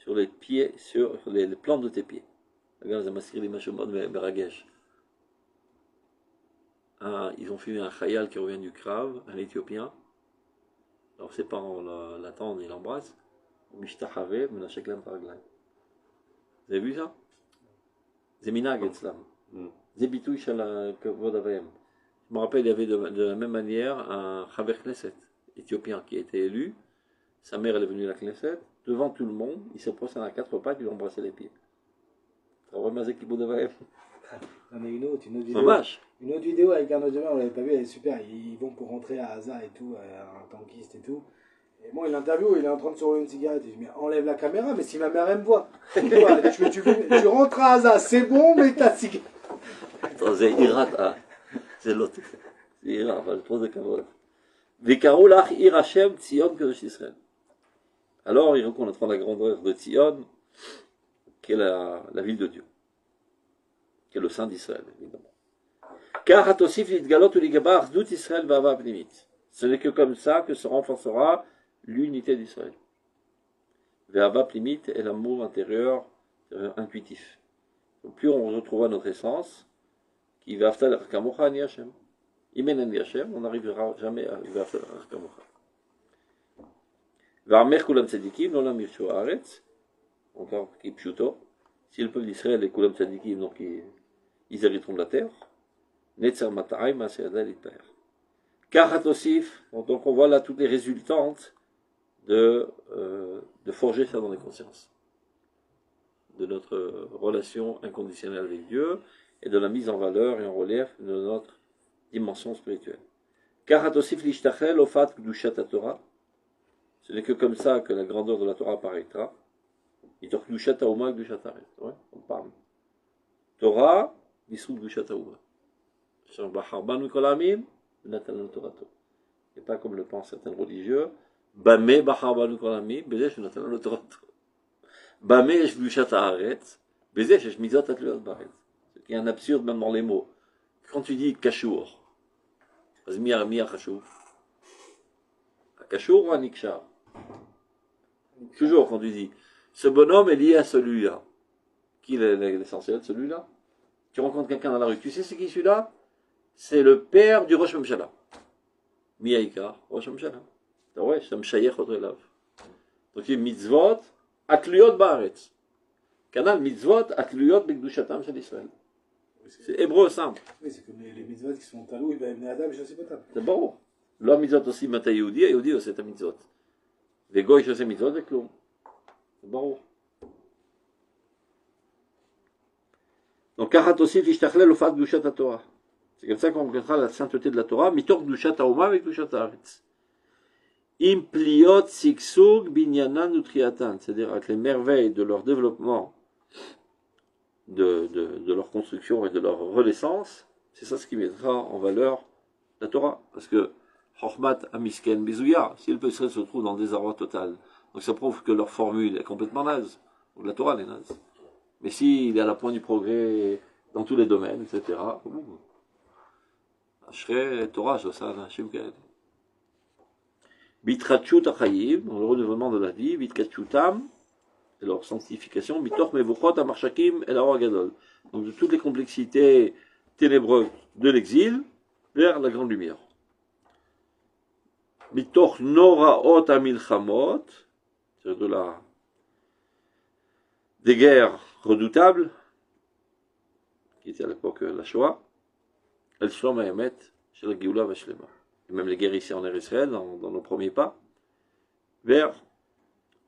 sur les pieds, sur les plantes de tes pieds. Regarde, ils ont fait un khayal qui revient du Krav, un Éthiopien. Alors ses parents l'attendent, ils l'embrassent. Vous avez vu ça? Zeminag Etzlam. Zebitouy Shala Kavod Avayem. Je me rappelle, il y avait de la même manière un Chaver Knesset éthiopien qui a été élu. Sa mère elle est venue à la Knesset. Devant tout le monde, il s'est posé à 4 pattes, il lui a embrassé les pieds. Tu vois, Mazek Kibud Avayem. Non, mais une autre vidéo avec un autre demain, on l'avait pas vu, elle est super. Ils vont pour rentrer à Haza et tout, un tankiste et tout. Et moi, il l'interview, il est en train de se rouler une cigarette. Il dit, mais enlève la caméra, mais si ma mère elle me voit. Tu rentres à Haza, c'est bon, mais ta cigarette. Attends, c'est Irat, c'est l'autre. C'est Irat, je pose de Kavod. Vekaru lach ir Hashem Tzion Kadosh Israël. Alors, ils reconnaîtront la grandeur de Tzion, qui est la ville de Dieu, qui est le Saint d'Israël, évidemment. Car Hatosif Litgalot Uligabar Zdut Israël Vava Pnimit. Ce n'est que comme ça que se renforcera l'unité d'Israël. Vava Pnimit est l'amour intérieur intuitif. Donc, plus on retrouvera notre essence, qui va aftal Arkamocha Ani Hashem. Imen Ani Hashem, on n'arrivera jamais à Vaftal Arkamocha. Varmer Kulam Tzadikim, Nolam Yeshua Haaretz, encore qui pshuto. Si le peuple d'Israël est Kulam Tzadikim, donc ils hériteront de la terre. Netzer Matarai, Maseadal Itpaer. Karat Osif, donc on voit là toutes les résultantes de forger ça dans les consciences. De notre relation inconditionnelle avec Dieu et de la mise en valeur et en relief de notre dimension spirituelle. Karat Osif Lishtachel Ofat Kdushat Torah. Ce n'est que comme ça que la grandeur de la Torah apparaîtra. Itor Kdushat Hauma Kdushat Haaretz. Ouais, on parle. Torah, Bisou Kdushat Hauma. Et pas comme le pensent certains religieux. Bamé Bacharbanu Kolamim, Bezesh Natan Lotorato. Bamé Shbushat Haaretz, Bezesh Mizot Atluot Baretz. Il y a un absurde même dans les mots. Quand tu dis Kashour, Azmir Mia Kashour, Kashour ou Anikshar? Toujours quand tu dis ce bonhomme est lié à celui-là. Qui est l'essentiel de celui-là? Tu rencontres quelqu'un dans la rue, tu sais c'est qui celui-là? C'est le père du Rosh Mimshala. Miaïka, Rosh Mimshala. Ouais, c'est un Mshayech Odrelav. Donc il y a mitzvot, atluyot baaretz. Canal mitzvot, atluyot bekdushatam shel Israël. C'est hébreu simple. Oui, c'est comme les mitzvot qui sont talou, il va amener Adam et José Potam. C'est bon. L'homme mitzvot aussi mata Yehudi, et Yehudi aussi c'est un mitzvot. Les goy José mitzvot, c'est clou. C'est bon. Donc, karat aussi l'ishtachlel au fat gdushat Torah. C'est comme ça qu'on reconnaîtra la sainteté de la Torah, mitor gdushat haoma avec gdushat haaretz. Im pliot siksug binyanan nutriatan, c'est-à-dire avec les merveilles de leur développement, de leur construction et de leur renaissance, c'est ça ce qui mettra en valeur la Torah. Parce que Chochmat Amisken Bezouya, si le peuple se trouve dans le désarroi total, donc ça prouve que leur formule est complètement naze, donc la Torah est naze. Mais s'il est à la pointe du progrès dans tous les domaines, etc., Ashrei Torah, Josan, Hashim Kael. Bitratchut Achayim, dans le renouvellement de la vie, Bitkachutam, et leur sanctification, Bitor Mevuchot Amarchakim et la Gadol. Donc de toutes les complexités ténébreuses de l'exil vers la grande lumière. Bitor Noraot Amilchamot, c'est-à-dire des guerres redoutables, qui étaient à l'époque la Shoah, El Shlom Haemet, chez la Géoula Vashlema. Et même les guerres ici en Israël, dans nos premiers pas, vers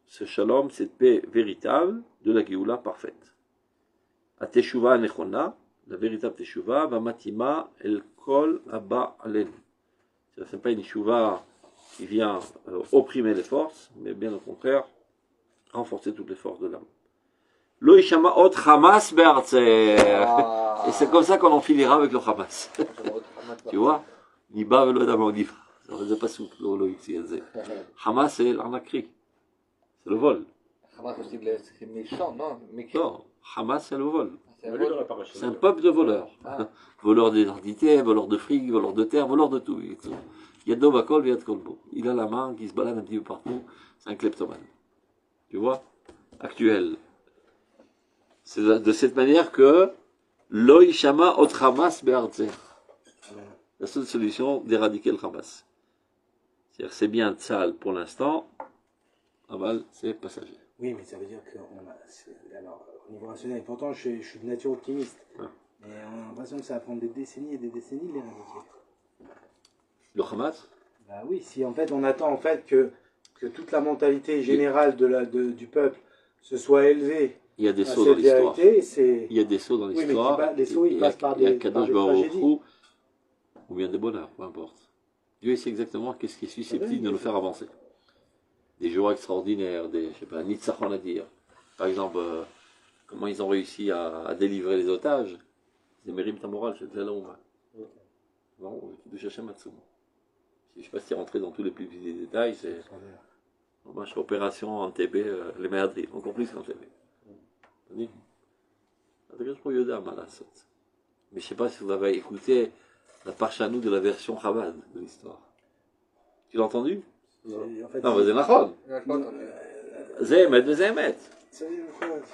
ce shalom, cette paix véritable de la Géoula parfaite. A Teshuva Nechona, la véritable Teshuva, va matima el kol abba alen. Ce n'est pas une Teshuva qui vient opprimer les forces, mais bien au contraire, renforcer toutes les forces de l'âme. Lo Ishama ot Hamas be'artzer. Et c'est comme ça qu'on en finira avec le Hamas. Tu vois? Niba velo d'abord niba. Ça ne faisait pas souple, le Hamas, c'est l'arnaquerie. C'est le vol. Hamas aussi, c'est méchant, non? Non, Hamas, c'est le vol. C'est un peuple de voleurs. Voleurs d'identité, voleurs de fric, voleurs de terre, voleurs de tout. Il y a Dovakol, il y a Kolbo. Il a la main qui se balade un petit peu partout. C'est un kleptomane. Tu vois? actuel. C'est de cette manière que Loi Shama ot Hamas be'arzer. La seule solution d'éradiquer le Hamas. C'est-à-dire c'est bien Tzal pour l'instant, Aval, c'est passager. Oui, mais ça veut dire que alors, au niveau rationnel, pourtant je suis de nature optimiste, mais on a l'impression que ça va prendre des décennies et des décennies de l'éradiquer. Le Hamas? Bah oui, si en fait on attend en fait que toute la mentalité générale du peuple se soit élevée. Il y a des sauts dans l'histoire. Il y a des sauts dans l'histoire. Oui, mais les sauts, ils passent par des tragédies. Ou bien des bonheurs, peu importe. Dieu sait exactement qu'est-ce qui est susceptible de nous faire avancer. Des jours extraordinaires, des, je sais pas, Nitzachon à dire. Par exemple, comment ils ont réussi à délivrer les otages. C'est Mérim Tamoral, c'est très long. Bon, de Shachem Matsoum. Je ne sais pas si rentrer dans tous les plus petits détails, c'est. Moi, je fais opération en TB, les Méadris, encore plus qu'en TB. Mais je ne sais pas si vous avez écouté la parchanou de la version Chabad de l'histoire. Tu l'as entendu? Non, mais c'est Nachon. Zémet de Zémet.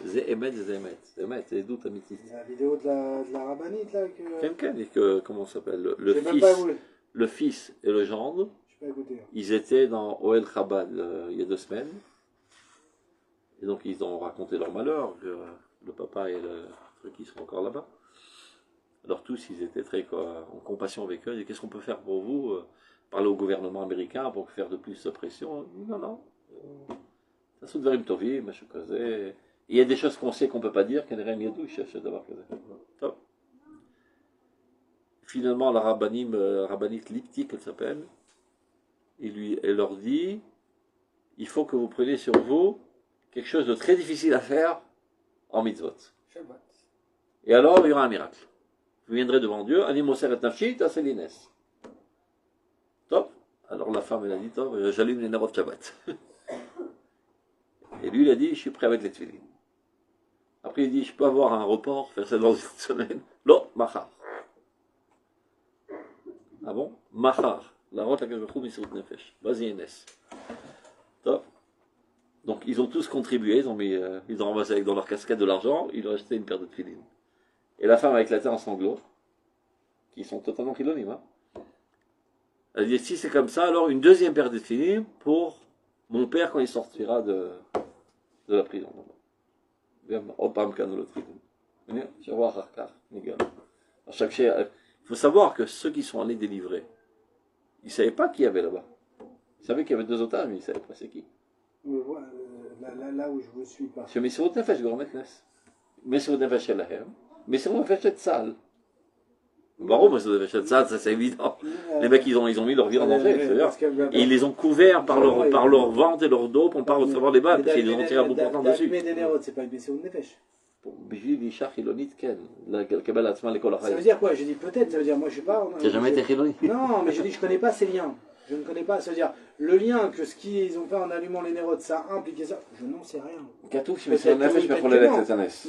Zémet de Zémet. Zémet, c'est doute amitis. La vidéo de la rabbinite là Quelqu'un, comment ça s'appelle? Le fils et le gendre. Ils étaient dans Oel Chabad il y a 2 semaines. Et donc ils ont raconté leur malheur, le papa et le truc qui sont encore là-bas. Alors tous, ils étaient très en compassion avec eux. Ils disaient, qu'est-ce qu'on peut faire pour vous? Parler au gouvernement américain pour faire de plus de pression. Non. Ça se devrait me machin causé. Il y a des choses qu'on sait qu'on ne peut pas dire, qu'il y a des choses d'avoir causé. Finalement, la rabbinite Liptik, elle s'appelle, elle leur dit, il faut que vous preniez sur vous quelque chose de très difficile à faire en mitzvot. Et alors, il y aura un miracle. Vous viendrez devant Dieu, Animoser et Nafshi, Taselines. Top. Alors la femme, elle a dit, top, j'allume les nerfs de Shabbat. Et lui, il a dit, je suis prêt avec les tefillin. Après, il dit, je peux avoir un report, faire ça dans une semaine. Non, machar. Ah bon? Machar. La route à laquelle je trouve, Misrut Nefesh. Vas-y, Enes. Top. Donc, ils ont tous contribué, ils ont ramassé dans leur casquette de l'argent, ils ont acheté une paire de tefillin. Et la femme a éclaté en sanglots, qui sont totalement chilonimes. Hein. Elle dit, si c'est comme ça, alors une deuxième paire de tefillin pour mon père quand il sortira de la prison. Il faut savoir que ceux qui sont allés délivrer, ils ne savaient pas qui y avait là-bas. Ils savaient qu'il y avait 2 otages, mais ils ne savaient pas c'est qui. Là où je vous suis pas. C'est Messirut Nefesh, Messirut Nefesh Shelahem, Messirut Nefesh Tzal. Baron, Messirut Nefesh Tzal, ça c'est évident. Les mecs, ils ont mis leur vie en danger, et ils les ont couverts par leur ventre et leur dos pour ne pas recevoir les balles, parce qu'ils les ont tiré à bout portant dessus. C'est pas une Messirut Nefesh. Ça veut dire quoi? Je dis peut-être, ça veut dire moi je sais pas. Tu n'as jamais été chiloni? Non, mais je dis je connais pas ces liens. Je ne connais pas, ça veut dire le lien que ce qu'ils ont fait en allumant les nérodes, ça impliquait ça. Je n'en sais rien.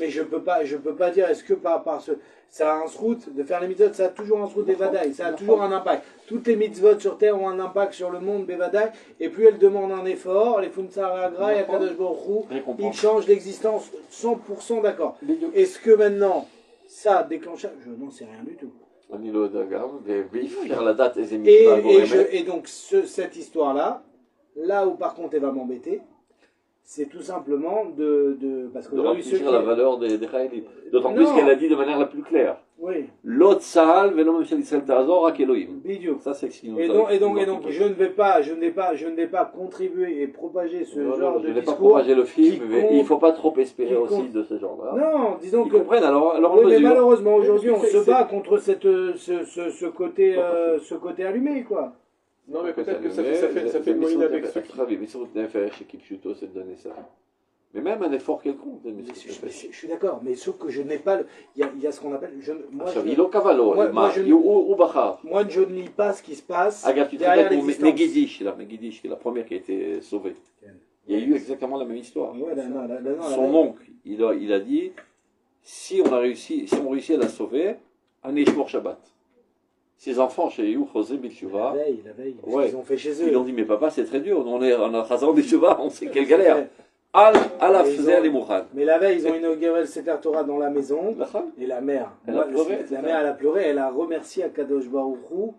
Mais je peux pas dire est-ce que par ce ça a un route de faire les mitzvot, ça a toujours un route des vadaï, ça a toujours un impact. Toutes les mitzvot sur terre ont un impact sur le monde des vadaï, et plus elles demandent un effort, les Funsar Agra et Akadosh Baruch Hu, ils changent l'existence 100% d'accord. Est-ce que maintenant ça déclenche? Je n'en sais rien du tout. Et donc cette histoire-là, là où par contre elle va m'embêter, c'est tout simplement parce que de remplir la valeur des Chaïlim. D'autant plus qu'elle a dit de manière la plus claire. Oui. L'autre Sahal, Venom Michel Israël Tazor, Akeloïm. Ça c'est ce qui nous et donc je ne vais pas contribuer et propager ce genre de discours. Je ne vais pas propager le film, mais il ne faut pas trop espérer aussi de ce genre-là. Non, disons que. Ils comprennent alors oui, mais malheureusement aujourd'hui on se bat contre ce côté allumé quoi. Non, mais peut-être que ça fait une moyenne avec ceux qui... Mais sur le Nefesh, c'est Kipchuto, c'est de donner ça. Mais même un effort quelconque. Je suis d'accord, mais sauf que je n'ai pas... Il y a ce qu'on appelle... Moi, je ne lis pas ce qui se passe derrière l'existence. Megiddish, qui est la première qui a été sauvée. Il y a eu exactement la même histoire. Son oncle, il a dit, si on réussit à la sauver, un Ishmor Shabbat. Ses enfants chez You, José Bilchuva. La veille, ouais. Ils ont fait chez eux. Ils ont dit, mais papa, c'est très dur. On a Chazan Bilchuva, on sait quelle galère. על Et ils זה ont- אני מוכן. Mais la veille, ils ont inauguré le Sefer Torah dans la maison. נכון? Et la mère, Elle a pleuré, c'est la ça. mère, elle a pleuré, elle a remercié Akadosh Baruch Hu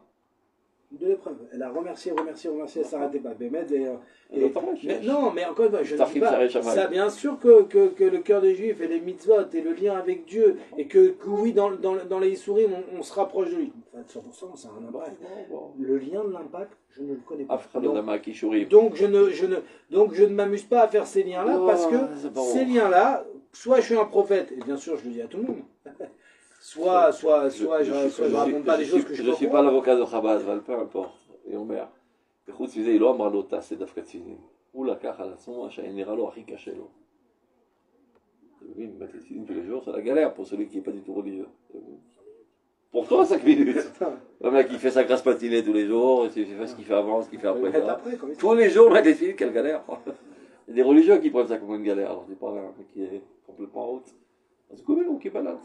de l'épreuve. Elle a remercié, elle s'arrêtait pas. Bémed, non, mais encore une fois, je ne dis pas, ça, bien sûr que le cœur des Juifs et les mitzvot et le lien avec Dieu, et que oui, dans les Issourim, on se rapproche de lui. Enfin, 100%, c'est un impact. Le lien de l'impact, je ne le connais pas. Donc je ne m'amuse pas à faire ces liens-là, parce que ces liens-là, soit je suis un prophète, et bien sûr je le dis à tout le monde, soit je raconte pas des choses que je ne suis pas l'avocat de Chabad, אבל peu importe. היא אומר, וחוץ מזה היא לא אמרה לו תעשה דווקא תפילין. הוא לקח על עצמו שנראה לו הכי קשה לו. Tu mets les tefilines tous les jours, c'est la galère pour celui qui n'est pas du tout religieux. Pour toi, 5 minutes. Le mec qui fait sa grasse patinée tous les jours, il fait ce qu'il fait avant, ce qu'il fait après. Tous les jours, mettre les tefilines, quelle galère. Il y a des religieux qui prennent ça comme une galère, alors c'est pas un mec qui est complètement en route. C'est comme nous qui est pas là,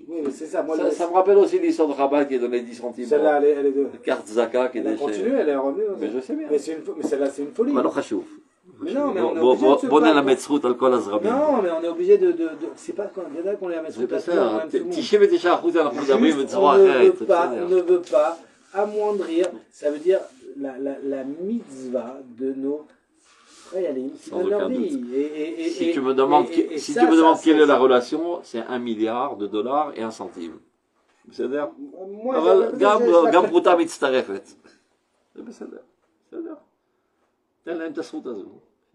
Oui, c'est ça. Moi, ça me rappelle aussi l'histoire de Rabat qui a donné 10 centimes. Celle-là, elle est de. Carte Zaka qui est Elle a continué, elle est revenue. Mais je sais bien. Mais celle-là, c'est une folie. Mais non, חשוב. Mais non, mais on est obligé de se בוא battre. נלמד זכות על כל הזרמים. Non, mais on est obligé de... C'est pas quand il y en a qu'on les a זה mettre בסדר, 99% אנחנו מדברים Juste, בצורה on אחרת. ne veut pas amoindrir, ça veut dire la mitzvah de nos Chayalim qui donnent leur vie. Si tu me demandes quelle est la relation, c'est 1 milliard de dollars et 1 centime. בסדר? אבל גם פרוטה מצטרפת. זה בסדר. בסדר. תן להם את הזכות הזו.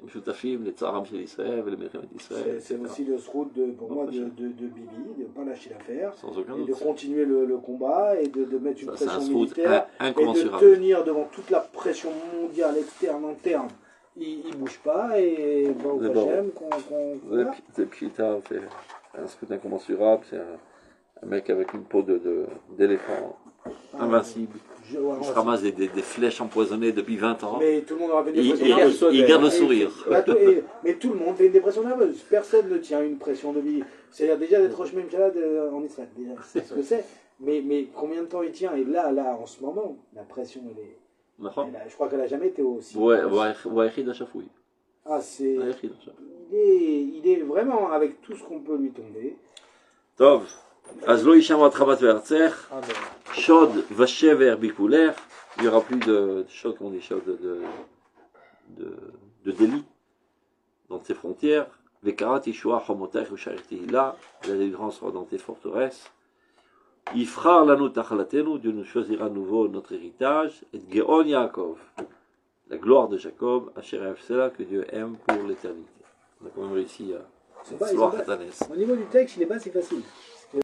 הם שותפים לצערם של ישראל ולמלחמת ישראל. C'est aussi le srout pour moi de Bibi, de ne pas lâcher l'affaire, Sans aucun et doute. de continuer le combat et de mettre une Ça, pression c'est un srout militaire et de incommensurable. tenir devant toute la pression mondiale, externe, interne. Il ne bouge pas et bon, C'est bon. j'aime qu'on... voilà. זה פשיטה, c'est un scout incommensurable, c'est un mec avec une peau d'éléphant invincible. Il se ramasse des flèches empoisonnées depuis 20 ans. Mais tout le monde aura fait une Il dépression nerveuse. garde le sourire. Mais tout le monde fait une dépression nerveuse. Personne ne tient une pression de vie. C'est-à-dire déjà d'être Rosh Mimshana en Israël. Déjà, c'est ce que c'est. Mais combien de temps il tient? Et là, en ce moment, la pression, je crois qu'elle n'a jamais été aussi. הוא היחיד השפוי. Ah, c'est... היחיד עכשיו. Il est vraiment avec tout ce qu'on peut lui tomber. טוב, אז לא יישמע חמת בארצך, שוד ושבר ביקולך, il n'y aura plus de chod, comment on dit, chod de délit dans tes frontières, וקראת ישועה חומותייך ושעריך תהילה, la délivrance sera dans tes forteresses, יבחר לנו את נחלתנו, Dieu nous choisira à nouveau notre héritage, et גאון יעקב, la gloire de Jacob, Asher Efsela, que Dieu aime pour l'éternité. On a quand même réussi à... Au niveau du texte, il est pas si facile.